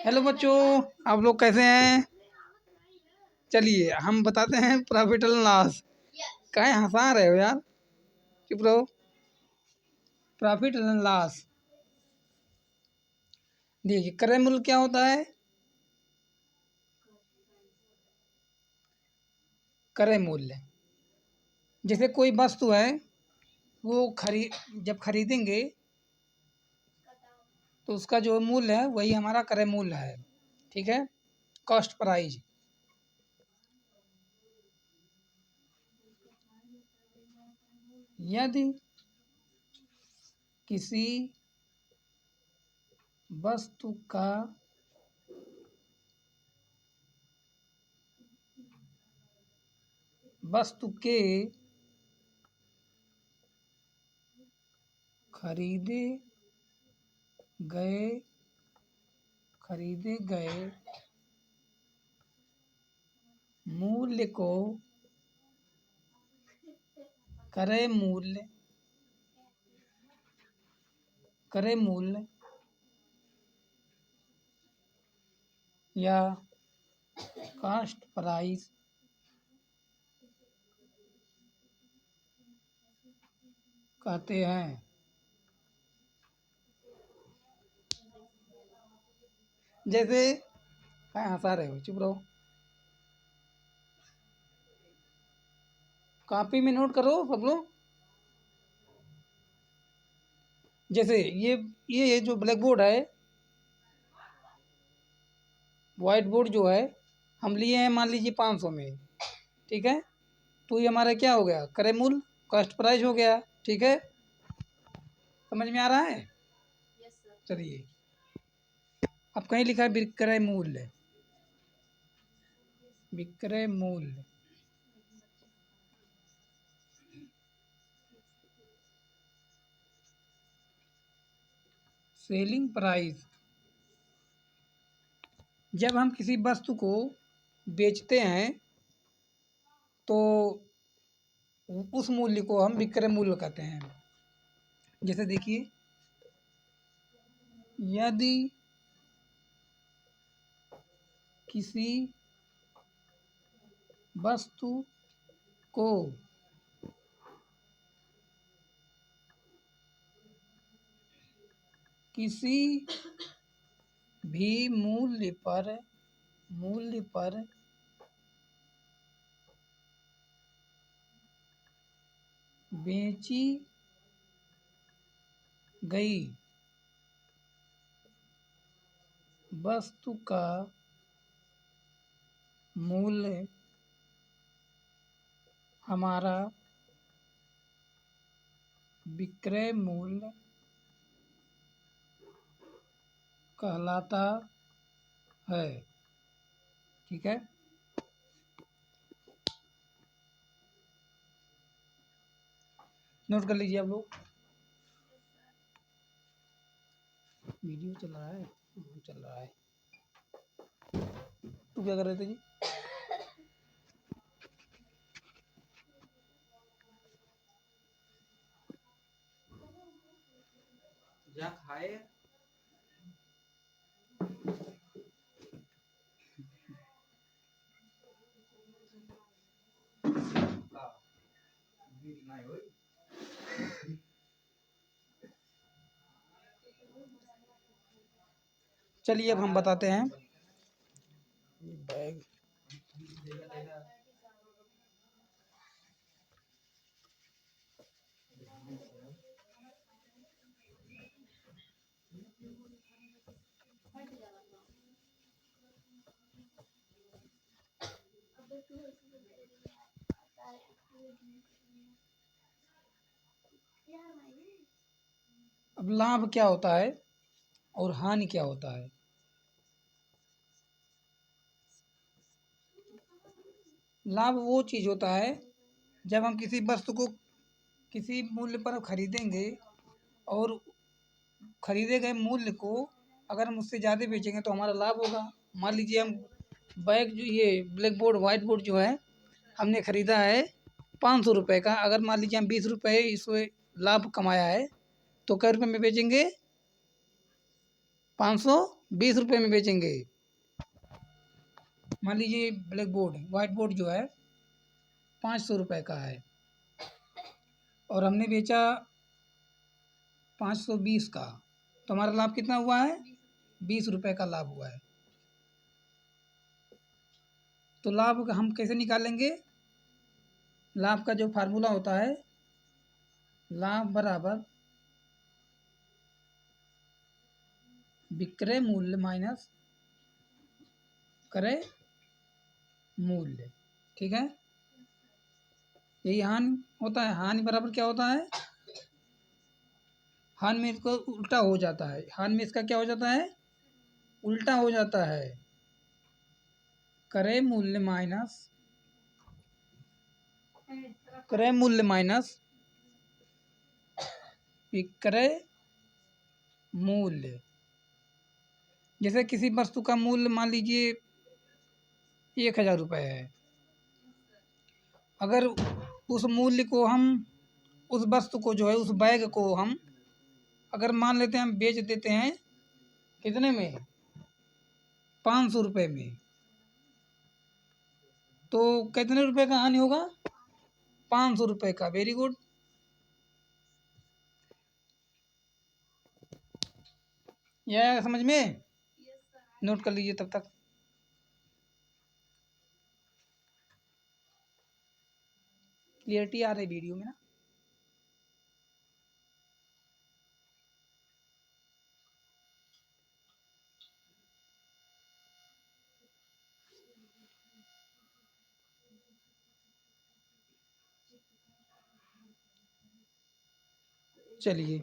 Hello बच्चों, आप लोग कैसे हैं? चलिए हम बताते हैं प्रॉफिट एंड लॉस। काहे हंसा रहे हो यार, चुप रहो। प्रॉफिट एंड लॉस, देखिए क्रय मूल्य क्या होता है। क्रय मूल्य जैसे कोई वस्तु है, वो जब खरीदेंगे तो उसका जो मूल्य है वही हमारा क्रय मूल्य है। ठीक है, कॉस्ट प्राइस। यदि किसी वस्तु का वस्तु के खरीदे गए मूल्य को क्रय मूल्य या कॉस्ट प्राइस कहते हैं। जैसे क्या हंसा रहे हो, चुप रहो। कॉपी में नोट करो सब लोग। जैसे ये जो ब्लैक बोर्ड है, वाइट बोर्ड जो है हम लिए हैं, मान लीजिए 500 में। ठीक है, तो ये हमारा क्या हो गया, क्रय मूल्य, कॉस्ट प्राइस हो गया। ठीक है, समझ में आ रहा है? चलिए, अब कहीं लिखा है विक्रय मूल्य। विक्रय मूल्य सेलिंग प्राइस। जब हम किसी वस्तु को बेचते हैं तो उस मूल्य को हम विक्रय मूल्य कहते हैं। जैसे देखिए, यदि किसी वस्तु को किसी भी मूल्य पर बेची गई वस्तु का मूल्य हमारा विक्रय मूल्य कहलाता है। ठीक है, नोट कर लीजिए आप लोग। वीडियो चल रहा है? चल रहा है। तू क्या कर रहे थे जी? जा खाए। चलिए अब हम बताते हैं। बैग अब लाभ क्या होता है और हानि क्या होता है। लाभ वो चीज़ होता है जब हम किसी वस्तु को किसी मूल्य पर खरीदेंगे और खरीदे गए मूल्य को अगर हम उससे ज़्यादा बेचेंगे तो हमारा लाभ होगा। मान लीजिए हम बैग जो ये ब्लैक बोर्ड वाइट बोर्ड जो है हमने ख़रीदा है 500 रुपये का। अगर मान लीजिए हम 20 रुपये इसमें लाभ कमाया है तो कै रुपये में बेचेंगे? 520 रुपये में बेचेंगे। मान लीजिए ब्लैक बोर्ड वाइट बोर्ड जो है 500 रुपये का है और हमने बेचा 520 का, तो हमारा लाभ कितना हुआ है? 20 रुपये का लाभ हुआ है। तो लाभ हम कैसे निकालेंगे? लाभ का जो फार्मूला होता है, लाभ बराबर विक्रय मूल्य माइनस क्रय मूल्य। ठीक है, यही हानि होता है। हानि बराबर क्या होता है? हानि में इसको उल्टा हो जाता है, हानि में इसका क्या हो जाता है? उल्टा हो जाता है। क्रय मूल्य माइनस विक्रय मूल्य। जैसे किसी वस्तु का मूल्य मान लीजिए 1000 रुपये है, अगर उस मूल्य को हम उस वस्तु को जो है उस बैग को हम अगर मान लेते हैं हम बेच देते हैं कितने में? 500 रुपये में, तो कितने रुपए का हानि होगा? 500 रुपये का। Very good. यह आया समझ में? नोट कर लीजिए तब तक। क्लियरिटी आ रही वीडियो में ना? चलिए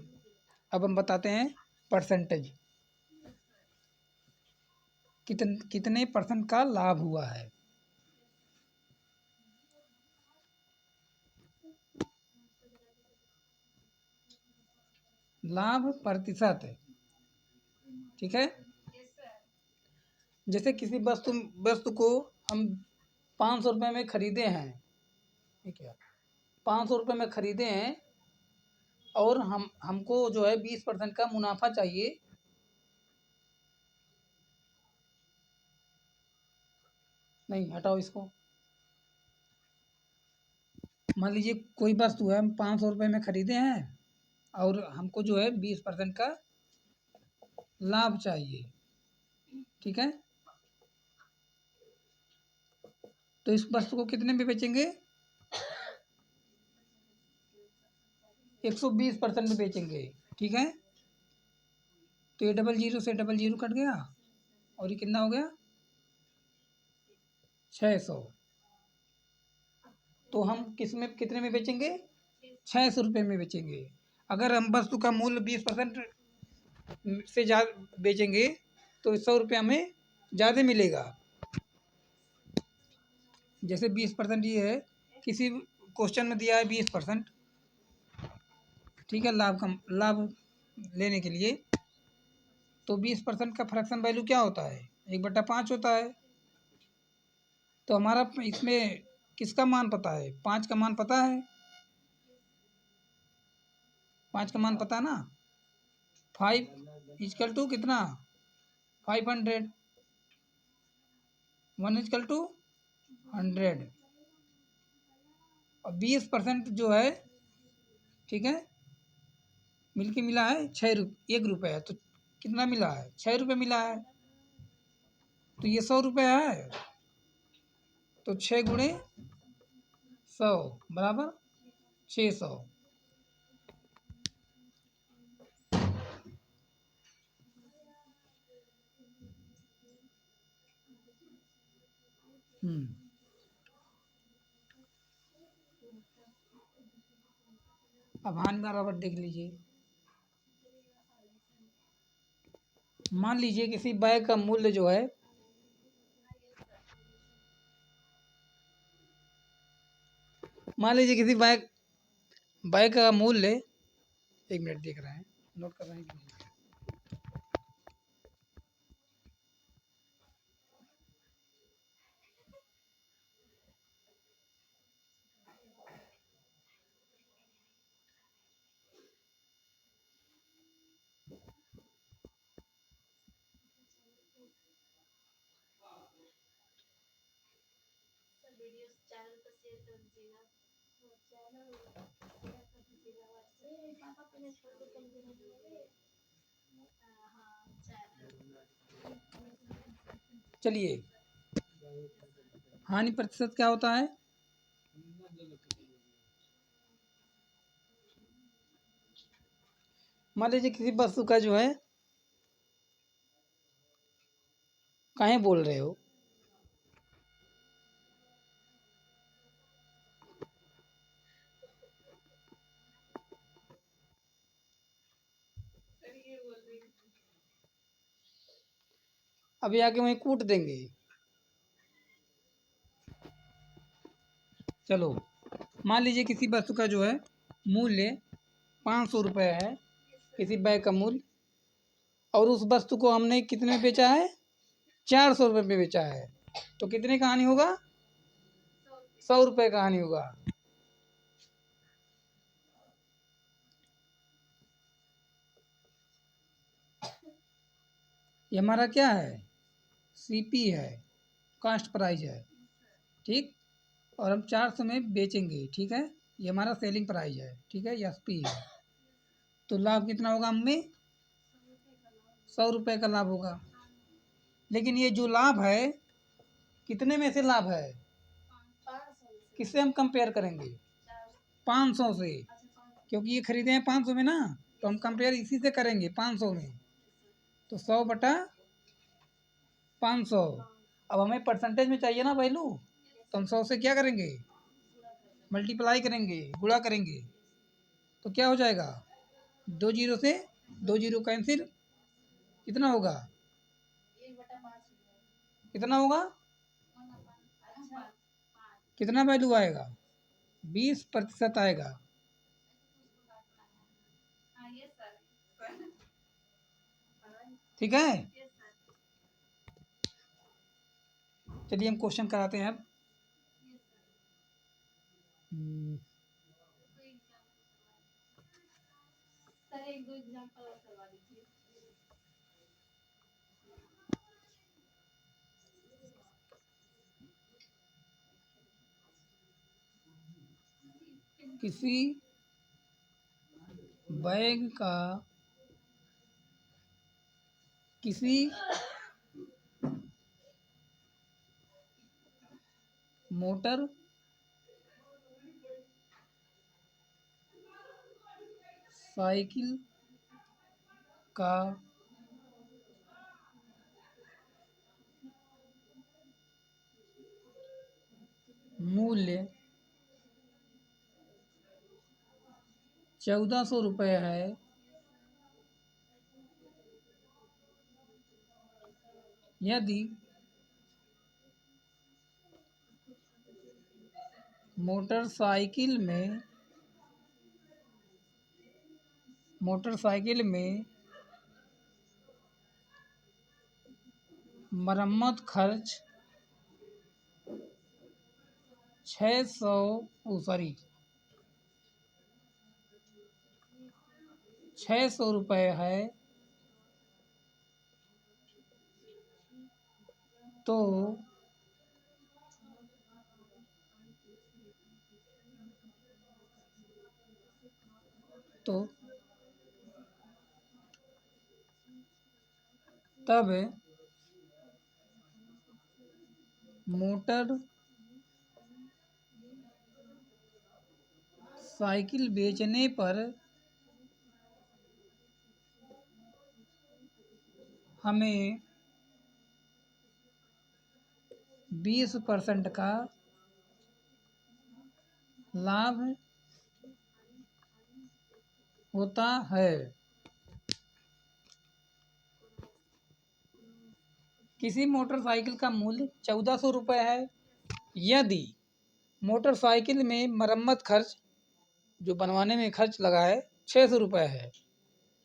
अब हम बताते हैं परसेंटेज, कितने परसेंट का लाभ हुआ है। लाभ प्रतिशत, ठीक है। जैसे किसी वस्तु को हम 500 रुपये में खरीदे हैं, ठीक है, 500 रुपये में खरीदे हैं और हमको जो है 20% का मुनाफा चाहिए। नहीं हटाओ इसको। मान लीजिए कोई वस्तु है हम 500 रुपये में खरीदे हैं और हमको जो है 20% का लाभ चाहिए, ठीक है। तो इस वस्तु को कितने में बेचेंगे? 120% में बेचेंगे, ठीक है। तो ये डबल जीरो से डबल जीरो कट गया और ये कितना हो गया? 600। तो हम किस में कितने में बेचेंगे? 600 रुपये में बेचेंगे। अगर हम वस्तु का मूल्य 20% से ज़्यादा बेचेंगे तो 100 रुपये हमें ज़्यादा मिलेगा। जैसे 20% ये है, किसी क्वेश्चन में दिया है 20%, ठीक है, लाभ लेने के लिए। तो 20% का फ्रैक्शन वैल्यू क्या होता है? 1/5 होता है। तो हमारा इसमें किसका मान पता है? 5 का मान पता है? 5 का मान पता ना? 5 इजकल टू कितना? 500। 1 इजकल टू 100। और 20% जो है, ठीक है, मिलके मिला है 1 रुपये है, तो कितना मिला है? 6 रुपये मिला है। तो ये 100 रुपये है, तो 6 × 100 बराबर 600। अब हानि बराबर देख लीजिए। मान लीजिए किसी बैग का मूल्य जो है, मान लीजिए किसी बैग का मूल्य, 1 मिनट देख रहे हैं, नोट कर रहे हैं कि नहीं। चलिए, हानि प्रतिशत क्या होता है? मान लीजिए किसी वस्तु का जो है, काहे बोल रहे हो? अभी आके वहीं कूट देंगे। चलो, मान लीजिए किसी वस्तु का जो है मूल्य 500 रुपये है, किसी बैग का मूल्य, और उस वस्तु को हमने कितने में बेचा है? 400 रुपये में बेचा है। तो कितने का हानि होगा? 100 रुपये का हानि होगा। ये हमारा क्या है? सीपी है, कास्ट प्राइस है, ठीक। और हम 400 में बेचेंगे, ठीक है। ये हमारा सेलिंग प्राइस है, ठीक है, एसपी है। तो लाभ कितना होगा हमें? 100 रुपये का लाभ होगा। लेकिन ये जो लाभ है, कितने में से लाभ है? किससे हम कंपेयर करेंगे? 500 से, क्योंकि ये खरीदे हैं 500 में ना, तो हम कंपेयर इसी से करेंगे 500 में। तो 100 बटा 500। अब हमें परसेंटेज में चाहिए ना वैल्यू, तो हम 100 से क्या करेंगे? मल्टीप्लाई करेंगे, गुणा करेंगे। तो क्या हो जाएगा? 2 जीरो से 2 जीरो कैंसिल, कितना होगा? कितना होगा? कितना वैल्यू आएगा? 20% आएगा। ठीक है, चलिए हम क्वेश्चन कराते हैं अब। किसी बैग का किसी मोटर साइकिल का मूल्य 1400 रुपये है, यदि मोटरसाइकिल में मरम्मत खर्च 600 रुपये है, तो तब मोटर साइकिल बेचने पर हमें 20% का लाभ होता है। किसी मोटरसाइकिल का मूल्य 1400 रुपये है, यदि मोटरसाइकिल में मरम्मत खर्च, जो बनवाने में खर्च लगा है, 600 रुपये है,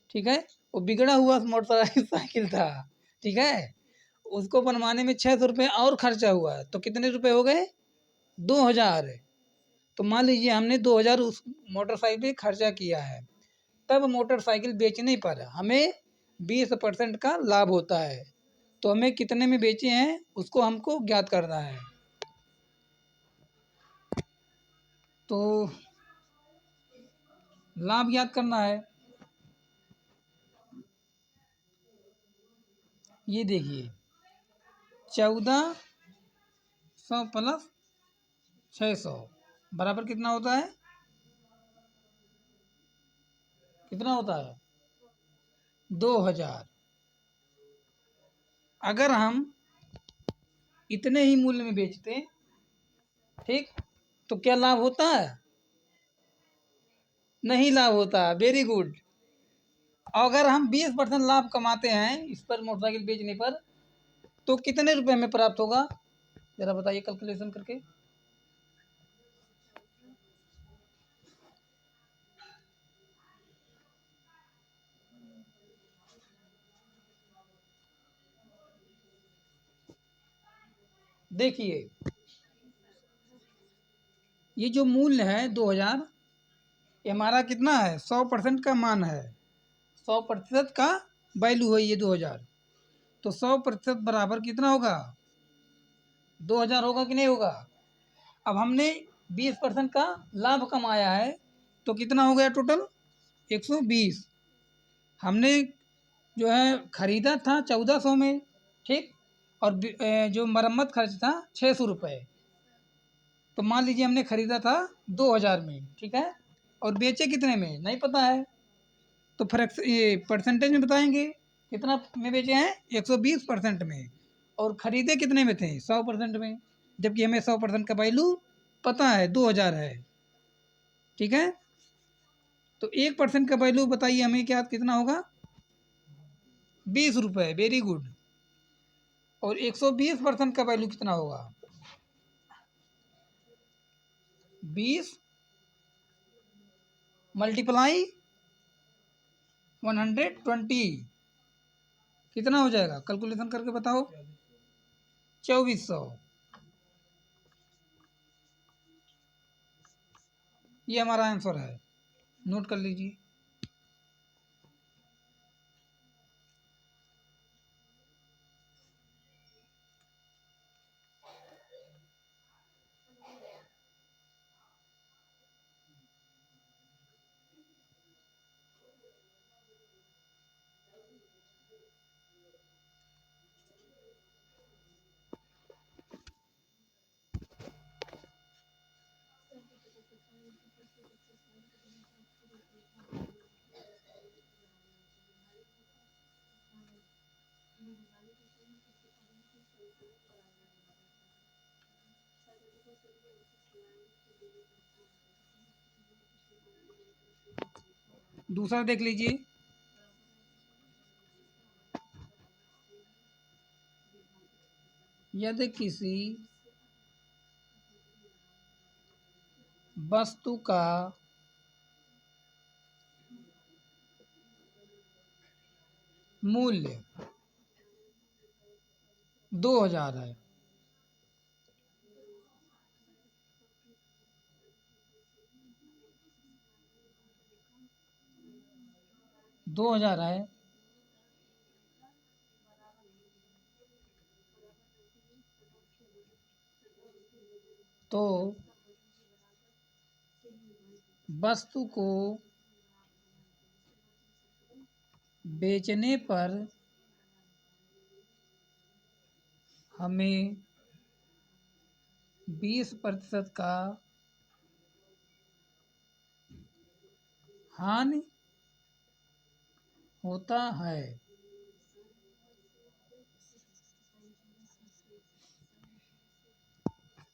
ठीक है। वो बिगड़ा हुआ मोटरसाइकिल था, ठीक है, उसको बनवाने में 600 रुपये और खर्चा हुआ है, तो कितने रुपए हो गए? 2000। तो मान लीजिए हमने 2000 उस मोटरसाइकिल पे खर्चा किया है, तब मोटरसाइकिल बेचने पर हमें 20% का लाभ होता है। तो हमें कितने में बेचे हैं उसको हमको ज्ञात करना है। तो लाभ याद करना है। ये देखिए 1400 प्लस 600 बराबर कितना होता है? कितना होता है? 2000। अगर हम इतने ही मूल्य में बेचते, ठीक, तो क्या लाभ होता है? नहीं लाभ होता। Very good. अगर हम 20% लाभ कमाते हैं इस पर मोटरसाइकिल बेचने पर, तो कितने रुपए हमें प्राप्त होगा? जरा बताइए कैलकुलेशन करके। देखिए ये जो मूल्य है 2000, ये हमारा कितना है? 100% का मान है, 100% का वैल्यू है ये 2000। तो 100% बराबर कितना होगा? 2000 होगा कि नहीं होगा? अब हमने 20% का लाभ कमाया है, तो कितना हो गया टोटल? 120। हमने जो है खरीदा था 1400 में, ठीक, और जो मरम्मत खर्च था 600 रुपये। तो मान लीजिए हमने खरीदा था 2000 में, ठीक है, और बेचे कितने में नहीं पता है, तो फ्रैक्स ये परसेंटेज में बताएंगे कितना में बेचे हैं? 120% में। और खरीदे कितने में थे? 100% में। जबकि हमें 100% का वैल्यू पता है 2000 है, ठीक है। तो 1% का वैल्यू बताइए हमें क्या कितना होगा? 20 रुपये। Very good. और 120% का वैल्यू कितना होगा? 20 मल्टीप्लाई 120 कितना हो जाएगा? कैलकुलेशन करके बताओ। 2400। ये हमारा आंसर है, नोट कर लीजिए। दूसरा देख लीजिए। यदि किसी वस्तु का मूल्य 2000 है, दो हजार है, तो वस्तु को बेचने पर हमें 20% का हानि होता है।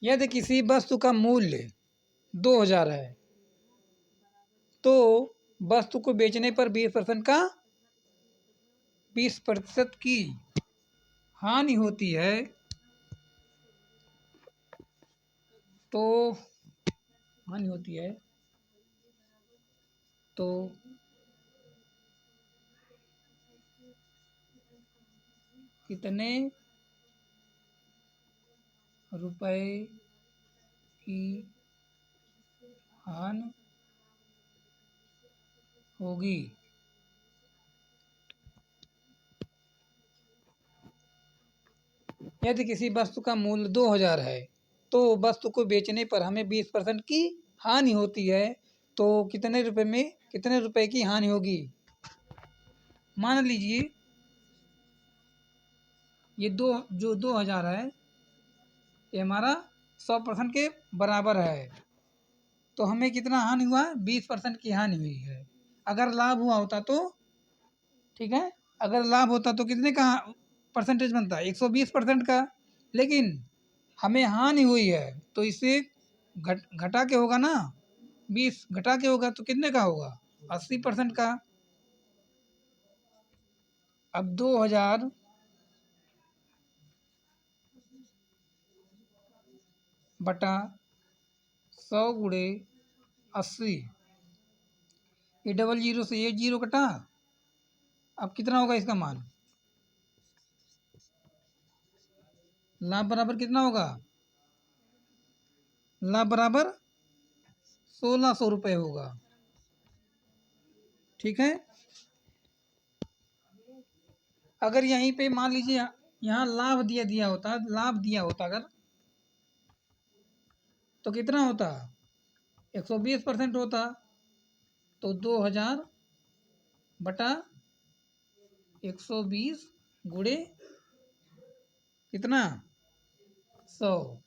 यदि किसी वस्तु का मूल्य 2000 है, तो वस्तु को बेचने पर 20% की हानि होती है, तो हानि होती है तो कितने रुपए की हानि होगी? यदि किसी वस्तु का मूल्य 2000 है, तो वस्तु को बेचने पर हमें 20% की हानि होती है तो कितने रुपए में कितने रुपए की हानि होगी। मान लीजिए ये 2,000 है, ये हमारा 100% के बराबर है, तो हमें कितना हानि हुआ, 20% की हानि हुई है। अगर लाभ हुआ होता तो ठीक है, अगर लाभ होता तो कितने का परसेंटेज बनता है, 120% का। लेकिन हमें हानि हुई है तो इसे घटा के होगा ना, 20 घटा के होगा तो कितने का होगा, 80% का। अब 2,000 बटा 100 गुणे 80, ये डबल जीरो से ये जीरो कटा। अब कितना होगा इसका मान, लाभ बराबर कितना होगा, लाभ बराबर 1,600 रुपये होगा। ठीक है, अगर यहीं पे मान लीजिए यहाँ लाभ दिया होता, लाभ दिया होता अगर, तो कितना होता, 120% होता। तो 2,000 बटा 120 गुणे कितना, 100।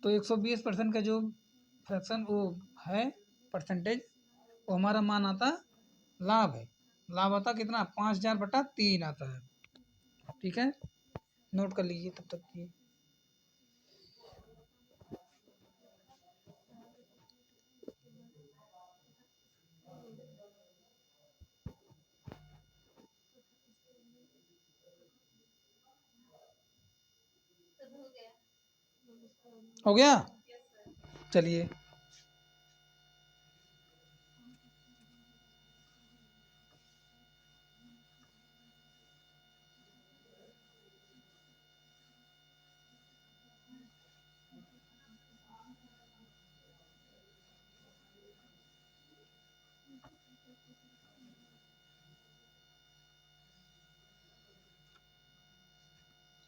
तो 120% का जो फ्रैक्शन वो है परसेंटेज, वो हमारा मान आता लाभ है। लाभ आता कितना, 5,000/3 आता है। ठीक है, नोट कर लीजिए तब तक ये। हो गया, चलिए।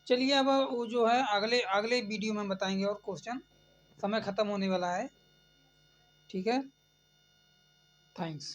चलिए अब वो जो है अगले अगले वीडियो में बताएंगे और क्वेश्चन, समय ख़त्म होने वाला है। ठीक है, थैंक्स।